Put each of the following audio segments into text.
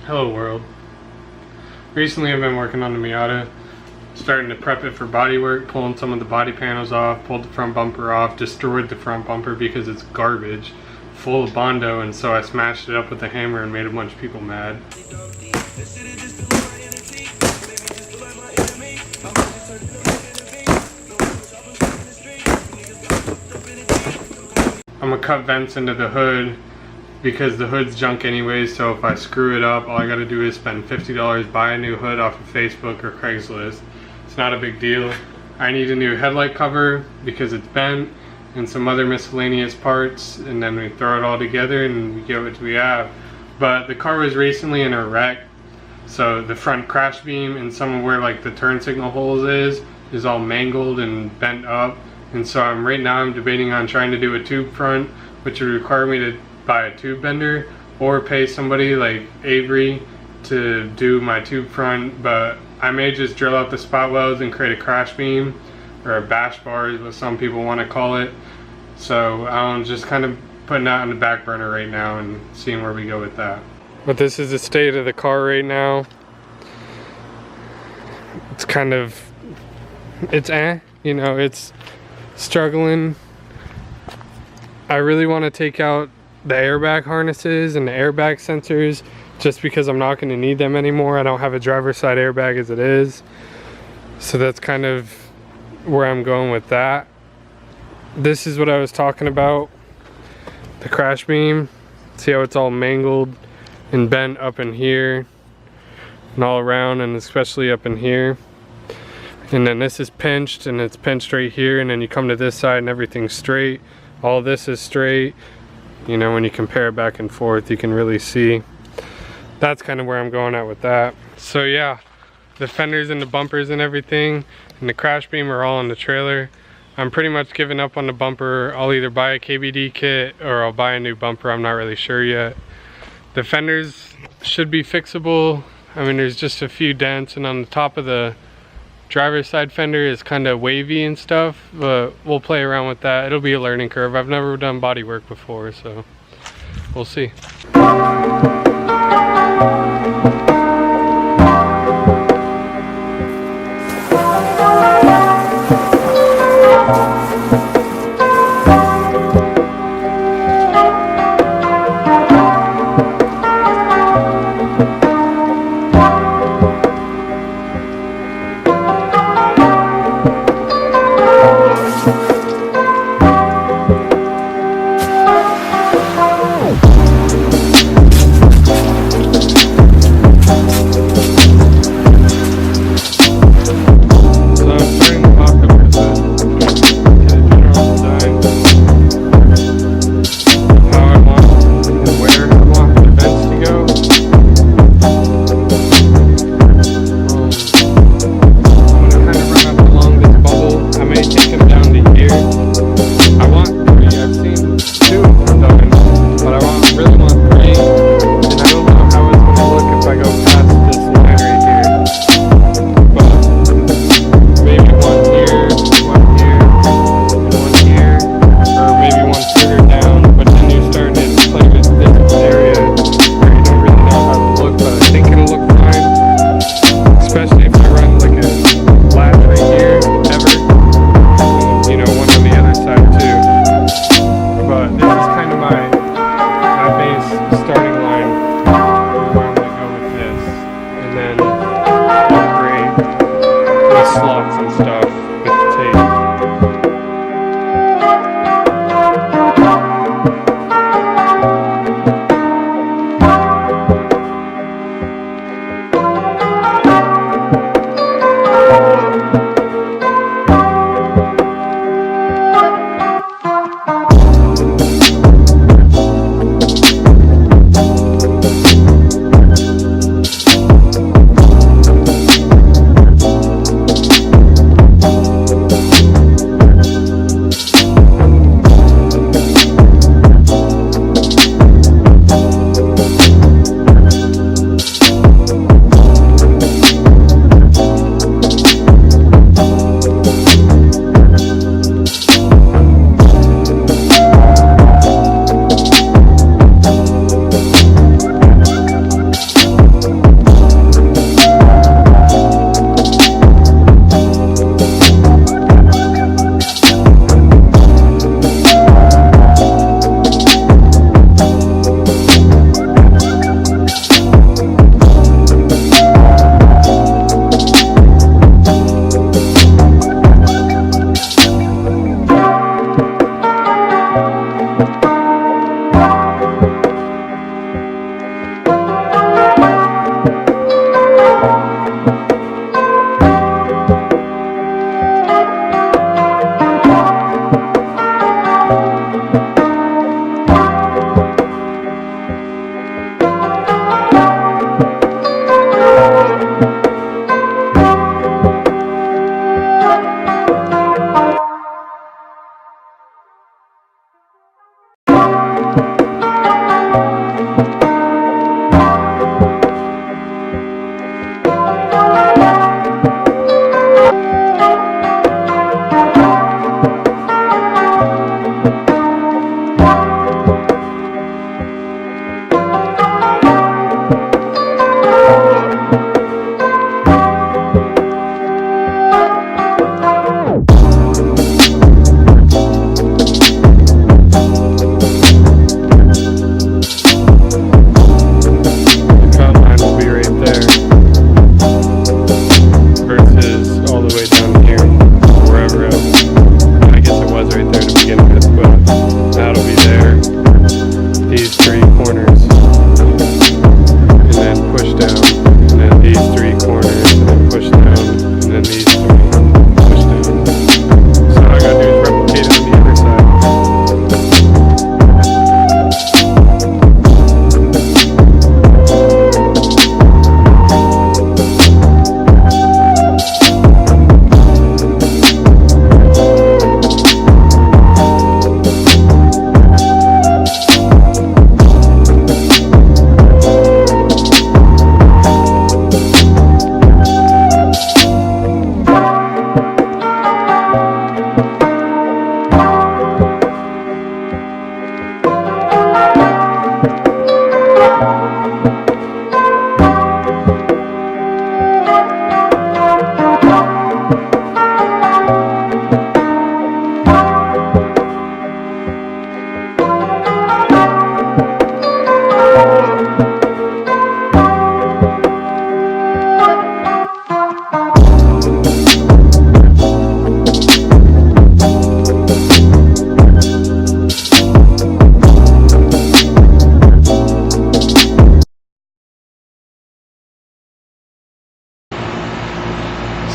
Hello world. Recently I've been working on the Miata, starting to prep it for body work, pulling some of the body panels off, pulled the front bumper off, destroyed the front bumper because it's garbage, full of Bondo, and so I smashed it up with a hammer and made a bunch of people mad. I'm gonna cut vents into the hood because the hood's junk anyways, so if I screw it up, all I gotta do is spend $50, buy a new hood off of Facebook or Craigslist. It's not a big deal. I need a new headlight cover because it's bent, and some other miscellaneous parts, and then we throw it all together and we get what we have. But the car was recently in a wreck, so the front crash beam and some of where like the turn signal holes is all mangled and bent up. And so right now I'm debating on trying to do a tube front, which would require me to buy a tube bender or pay somebody like Avery to do my tube front. But I may just drill out the spot welds and create a crash beam, or a bash bar is what some people want to call it. So I'm just kind of putting that on the back burner right now and seeing where we go with that. But this is the state of the car right now. It's kind of, it's you know, it's struggling. I really want to take out the airbag harnesses and the airbag sensors just because I'm not going to need them anymore. I don't have a driver's side airbag as it is. So that's kind of where I'm going with that. This is what I was talking about. The crash beam. See how it's all mangled and bent up in here and all around, and especially up in here. And then this is pinched, and it's pinched right here, and then you come to this side and everything's straight. All this is straight. You know, when you compare it back and forth, you can really see. That's kind of where I'm going at with that. So yeah, the fenders and the bumpers and everything and the crash beam are all in the trailer. I'm pretty much giving up on the bumper. I'll either buy a KBD kit or I'll buy a new bumper. I'm not really sure yet. The fenders should be fixable. I mean, there's just a few dents, and on the top of the driver's side fender is kind of wavy and stuff, but we'll play around with that. It'll be a learning curve. I've never done body work before, so we'll see.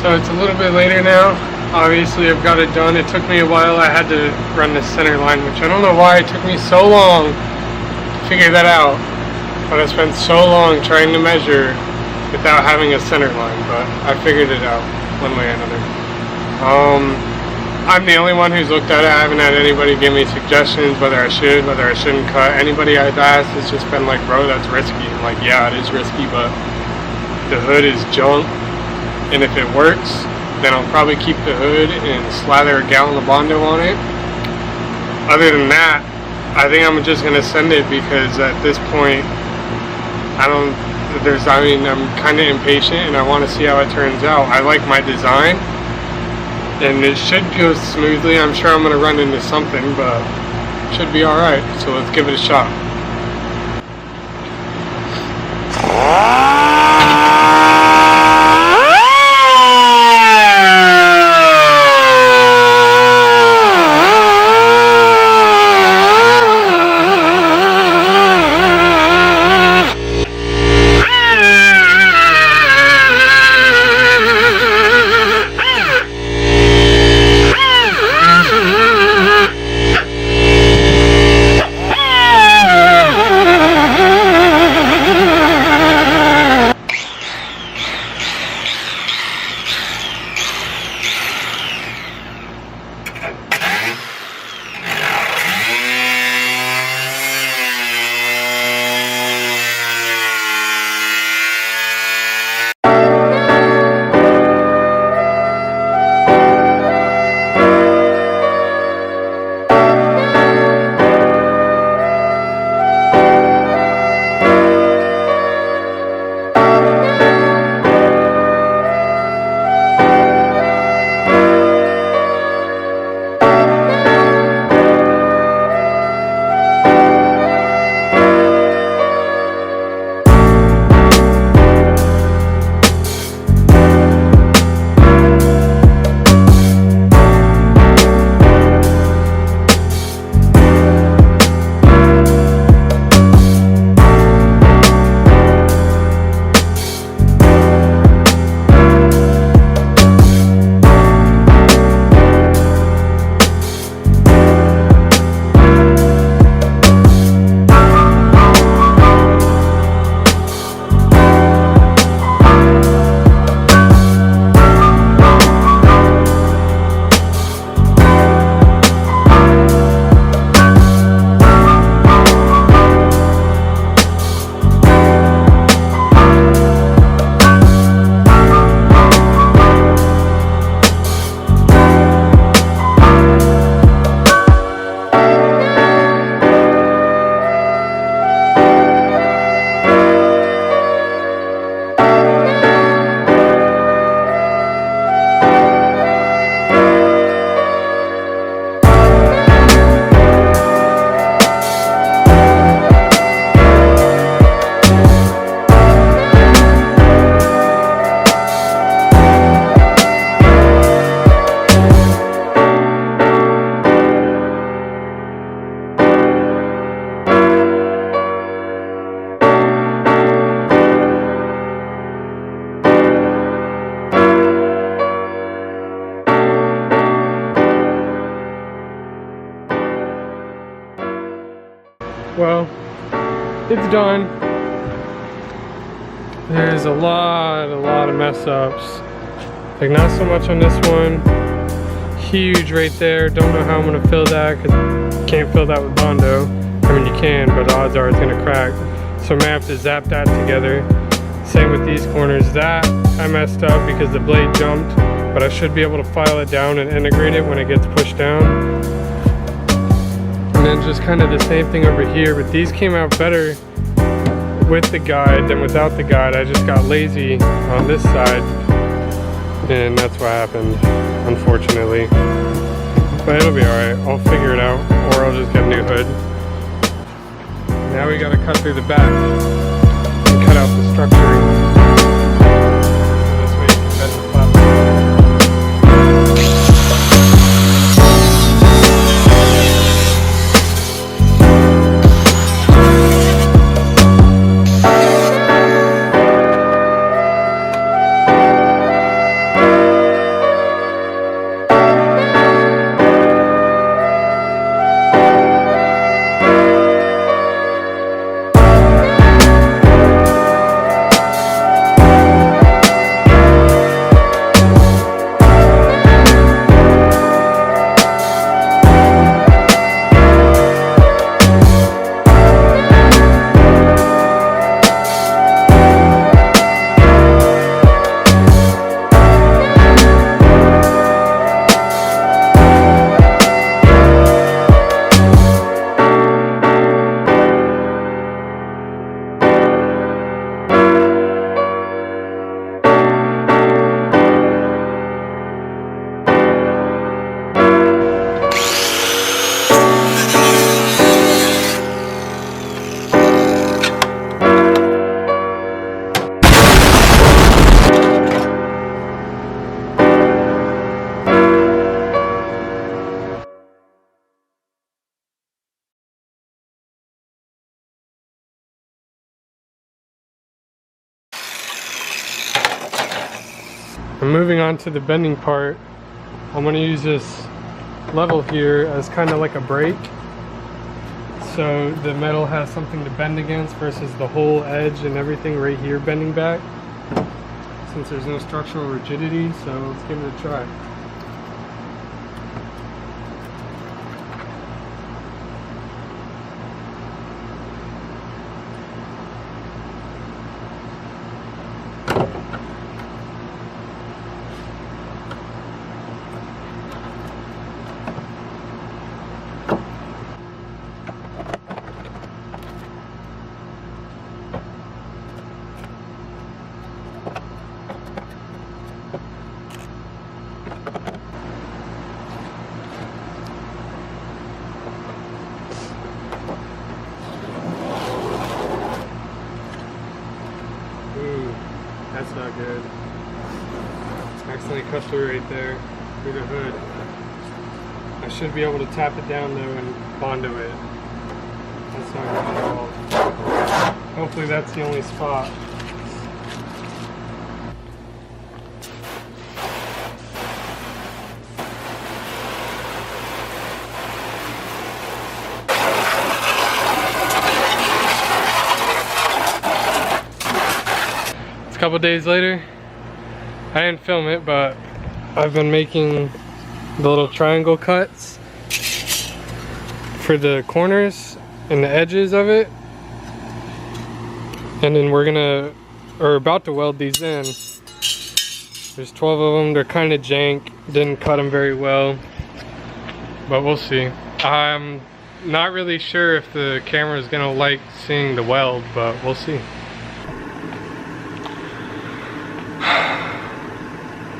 So it's a little bit later now. Obviously I've got it done. It took me a while. I had to run the center line, which I don't know why it took me so long to figure that out. But I spent so long trying to measure without having a center line, but I figured it out one way or another. I'm the only one who's looked at it. I haven't had anybody give me suggestions whether I should, whether I shouldn't cut. Anybody I've asked has just been like, bro, that's risky. I'm like, yeah, it is risky, but the hood is junk, and if it works, then I'll probably keep the hood and slather a gallon of Bondo on it. Other than that, I think I'm just gonna send it, because at this point, I'm kind of impatient and I want to see how it turns out. I like my design and it should go smoothly. I'm sure I'm gonna run into something, but it should be alright, so let's give it a shot. Well, it's done. There's a lot of mess ups. Like, not so much on this one. Huge right there. Don't know how I'm gonna fill that, because you can't fill that with Bondo. I mean, you can, but odds are it's gonna crack. So I'm gonna have to zap that together. Same with these corners. That I messed up because the blade jumped, but I should be able to file it down and integrate it when it gets pushed down. And then just kind of the same thing over here, but these came out better with the guide than without the guide. I just got lazy on this side, and that's what happened, unfortunately. But it'll be alright. I'll figure it out, or I'll just get a new hood. Now we gotta cut through the back and cut out the structure. This way you can bend the platform. And moving on to the bending part, I'm going to use this level here as kind of like a brake, so the metal has something to bend against versus the whole edge and everything right here bending back, since there's no structural rigidity. So let's give it a try. That's not good. Accidentally cut through right there, through the hood. I should be able to tap it down though and Bondo it. That's not good at all. Hopefully that's the only spot. A couple days later, I didn't film it, but I've been making the little triangle cuts for the corners and the edges of it, and then we're about to weld these in. There's 12 of them. They're kind of jank, didn't cut them very well, but we'll see. I'm not really sure if the camera is gonna like seeing the weld, but we'll see.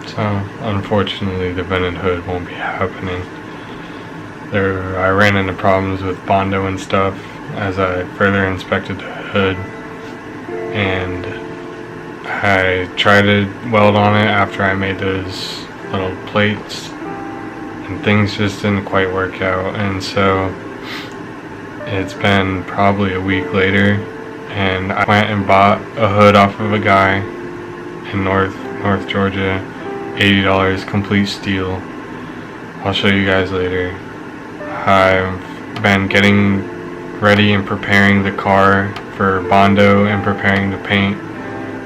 So, unfortunately, the vented hood won't be happening. I ran into problems with Bondo and stuff as I further inspected the hood, and I tried to weld on it after I made those little plates, and things just didn't quite work out. And so it's been probably a week later, and I went and bought a hood off of a guy in North Georgia. $80 complete steel. I'll show you guys later. I've been getting ready and preparing the car for Bondo and preparing the paint,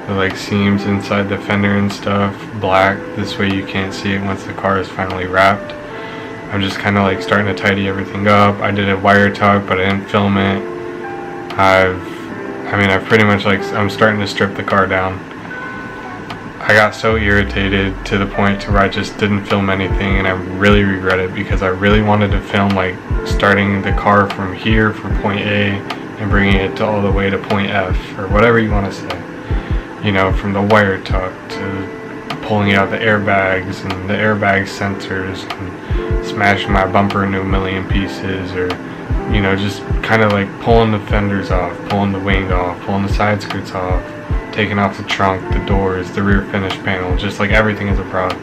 the like seams inside the fender and stuff, black. This way you can't see it once the car is finally wrapped. I'm just kind of like starting to tidy everything up. I did a wire tuck, but I didn't film it. I've pretty much I'm starting to strip the car down. I got so irritated to the point to where I just didn't film anything, and I really regret it because I really wanted to film like starting the car from here from point A and bringing it to all the way to point F, or whatever you want to say. You know, from the wire tuck to pulling out the airbags and the airbag sensors and smashing my bumper into a million pieces, or you know, just kind of like pulling the fenders off, pulling the wing off, pulling the side skirts off, taking off the trunk, the doors, the rear finish panel, just like everything is a prod.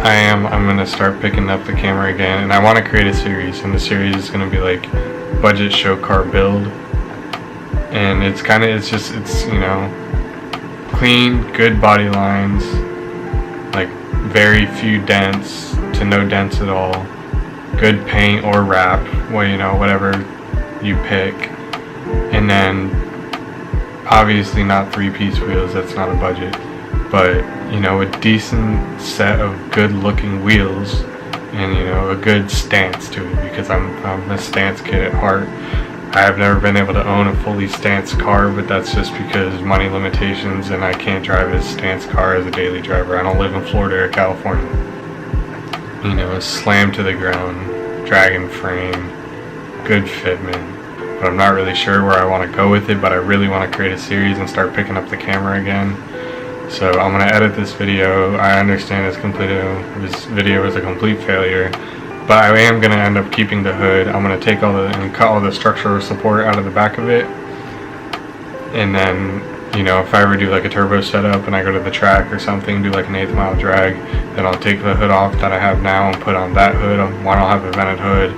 I'm gonna start picking up the camera again, and I want to create a series, and the series is gonna be like budget show car build, and it's you know, clean, good body lines, like very few dents to no dents at all, good paint or wrap, well, you know, whatever you pick, and then obviously not 3-piece wheels, that's not a budget, but you know, a decent set of good looking wheels, and you know, a good stance to it, because I'm a stance kid at heart. I have never been able to own a fully stanced car, but that's just because money limitations, and I can't drive a stanced car as a daily driver. I don't live in Florida or California. You know, a slam to the ground, dragon frame, good fitment. But I'm not really sure where I want to go with it, but I really want to create a series and start picking up the camera again. So I'm going to edit this video. I understand this video is a complete failure, but I am going to end up keeping the hood. I'm going to take and cut all the structural support out of the back of it, and then, you know, if I ever do like a turbo setup and I go to the track or something, do like an 1/8 mile drag, then I'll take the hood off that I have now and put on that hood. One, I'll have a vented hood,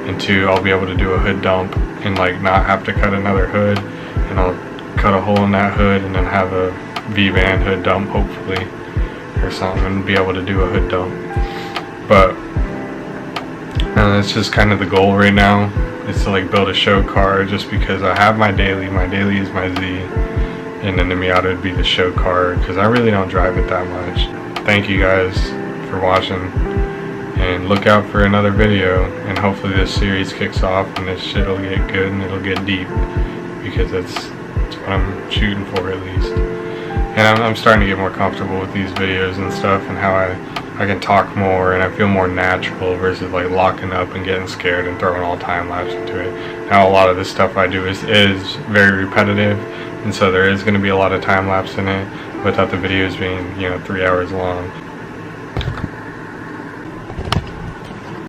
and two, I'll be able to do a hood dump and like not have to cut another hood, and I'll cut a hole in that hood and then have a V-band hood dump hopefully, or something and be able to do a hood dump. But that's just kind of the goal right now, is to like build a show car, just because I have my daily is my Z, and then the Miata would be the show car, because I really don't drive it that much. Thank you guys for watching, and look out for another video, and hopefully this series kicks off and this shit will get good and it'll get deep, because that's what I'm shooting for, at least. And I'm starting to get more comfortable with these videos and stuff, and how I can talk more and I feel more natural versus like locking up and getting scared and throwing all time lapse into it. Now a lot of this stuff I do is very repetitive, and so there is going to be a lot of time lapse in it, without the videos being, you know, 3 hours long.